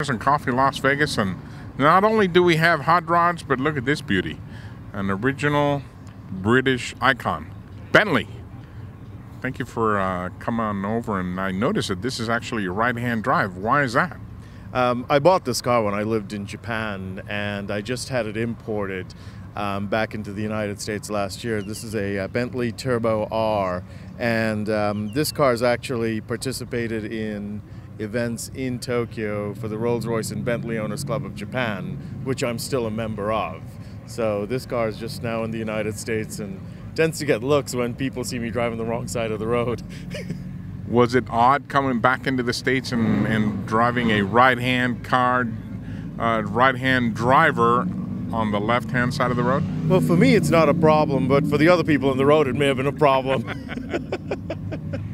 And Coffee Las Vegas, and not only do we have hot rods, but look at this beauty, an original British icon, Bentley. Thank you for coming on over, and I noticed that this is actually a right-hand drive. Why is that? I bought this car when I lived in Japan, and I just had it imported back into the United States last year. This is a Bentley Turbo R, and this car has actually participated in events in Tokyo for the Rolls-Royce and Bentley Owners Club of Japan, which I'm still a member of. So this car is just now in the United States and tends to get looks when people see me driving the wrong side of the road. Was it odd coming back into the States and driving a right-hand car, right-hand driver on the left-hand side of the road? Well, for me it's not a problem, but for the other people on the road it may have been a problem.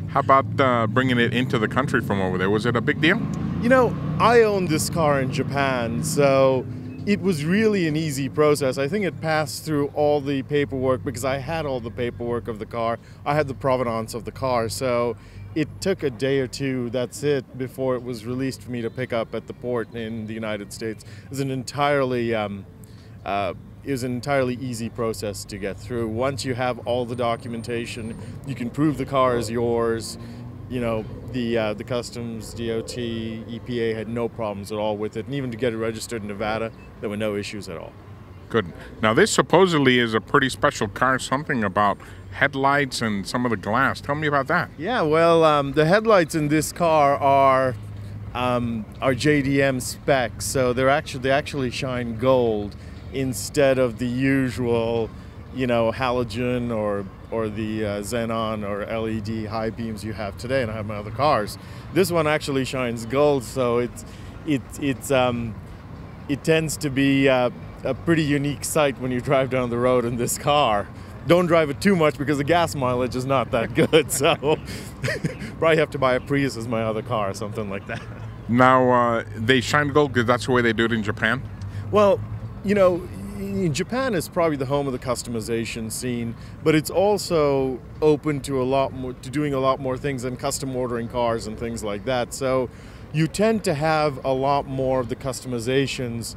How about bringing it into the country from over there? Was it a big deal? You know, I owned this car in Japan, so it was really an easy process. I think it passed through all the paperwork because I had all the paperwork of the car. I had the provenance of the car, so it took a day or two, that's it, before it was released for me to pick up at the port in the United States. It was an entirely easy process to get through. Once you have all the documentation, you can prove the car is yours. You know, the customs, DOT, EPA had no problems at all with it. And even to get it registered in Nevada, there were no issues at all. Good. Now this supposedly is a pretty special car, something about headlights and some of the glass. Tell me about that. Yeah, well, the headlights in this car are JDM specs, so they actually shine gold instead of the usual, you know, halogen or the xenon or LED high beams you have today, and I have my other cars. This one actually shines gold, so it tends to be a pretty unique sight when you drive down the road in this car. Don't drive it too much because the gas mileage is not that good, so probably have to buy a Prius as my other car or something like that. Now, they shine gold because that's the way they do it in Japan? Well, you know, Japan is probably the home of the customization scene, but it's also open to doing a lot more things than custom ordering cars and things like that. So you tend to have a lot more of the customizations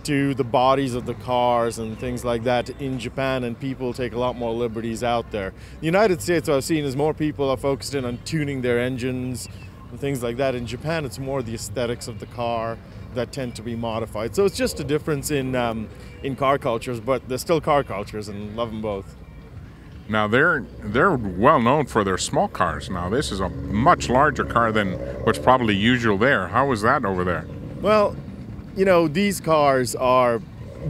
to the bodies of the cars and things like that in Japan, and people take a lot more liberties out there. The United States, what I've seen, is more people are focused in on tuning their engines and things like that. In Japan, it's more the aesthetics of the car that tend to be modified. So it's just a difference in car cultures, but they're still car cultures, and love them both. Now they're well known for their small cars. Now this is a much larger car than what's probably usual there. How is that over there? Well, you know, these cars are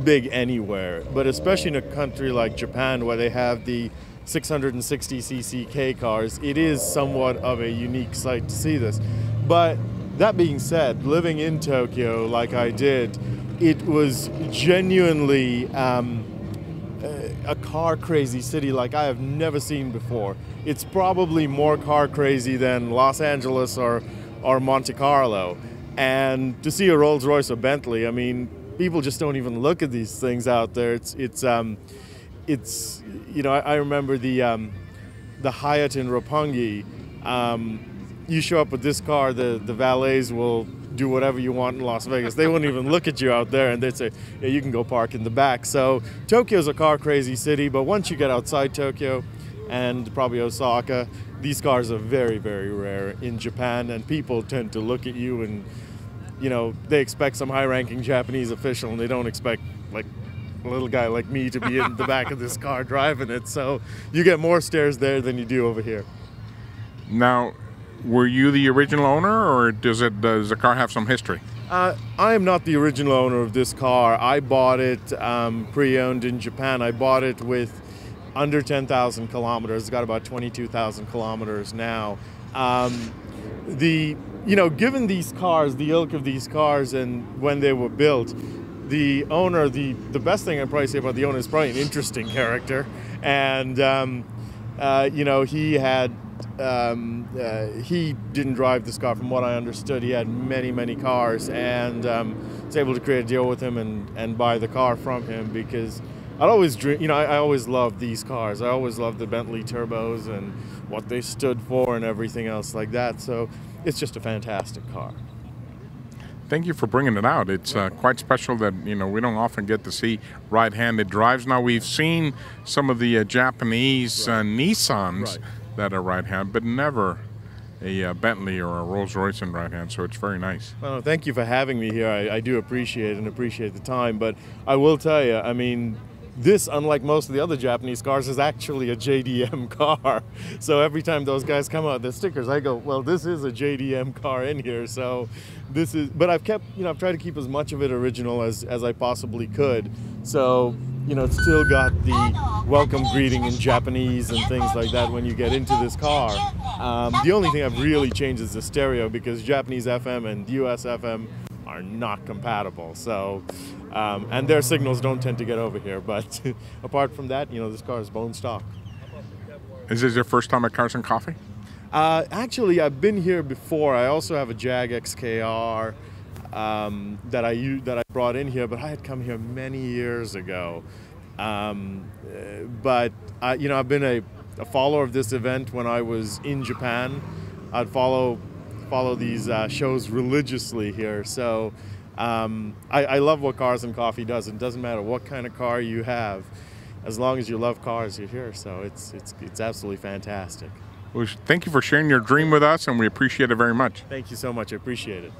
big anywhere, but especially in a country like Japan where they have the 660cc K cars, it is somewhat of a unique sight to see this. But that being said, living in Tokyo like I did, it was genuinely a car crazy city like I have never seen before. It's probably more car crazy than Los Angeles or Monte Carlo. And to see a Rolls-Royce or Bentley, I mean, people just don't even look at these things out there. It's you know, I remember the Hyatt in Roppongi. You show up with this car, the valets will do whatever you want in Las Vegas. They won't even look at you out there, and they'd say, yeah, you can go park in the back. So Tokyo's a car crazy city, but once you get outside Tokyo and probably Osaka, these cars are very, very rare in Japan, and people tend to look at you and, you know, they expect some high-ranking Japanese official, and they don't expect, like, a little guy like me to be in the back of this car driving it. So you get more stares there than you do over here. Now, were you the original owner, or does the car have some history? I am not the original owner of this car. I bought it pre-owned in Japan. I bought it with under 10,000 kilometers. It's got about 22,000 kilometers now. You know, given these cars, the ilk of these cars, and when they were built, the owner, the best thing I'd probably say about the owner is probably an interesting character. And you know, he didn't drive this car from what I understood. He had many cars, and was able to create a deal with him and buy the car from him, because I'd always dream, you know, I always loved these cars. I always loved the Bentley turbos and what they stood for and everything else like that. So it's just a fantastic car. thank you for bringing it out. It's quite special that we don't often get to see right-handed drives. Now we've seen some of the Japanese Nissans that are right-handed, but never a Bentley or a Rolls-Royce in right hand, so it's very nice. Well, thank you for having me here. I do appreciate it and appreciate the time, but I will tell you, I mean, this, unlike most of the other Japanese cars, is actually a JDM car. So every time those guys come out with their stickers, I go, well, this is a JDM car in here. So this is, but I've kept, I've tried to keep as much of it original as I possibly could. So, it's still got the welcome greeting in Japanese and things like that when you get into this car. The only thing I've really changed is the stereo, because Japanese FM and US FM are not compatible. So, and their signals don't tend to get over here. But apart from that, this car is bone stock. Is this your first time at Cars and Coffee? Actually, I've been here before. I also have a Jag XKR that I brought in here, but I had come here many years ago. But I've been a follower of this event when I was in Japan. I'd follow these shows religiously here. So I love what Cars and Coffee does. It doesn't matter what kind of car you have, as long as you love cars, you're here. So it's absolutely fantastic. Well, thank you for sharing your dream with us, and we appreciate it very much. Thank you so much. I appreciate it.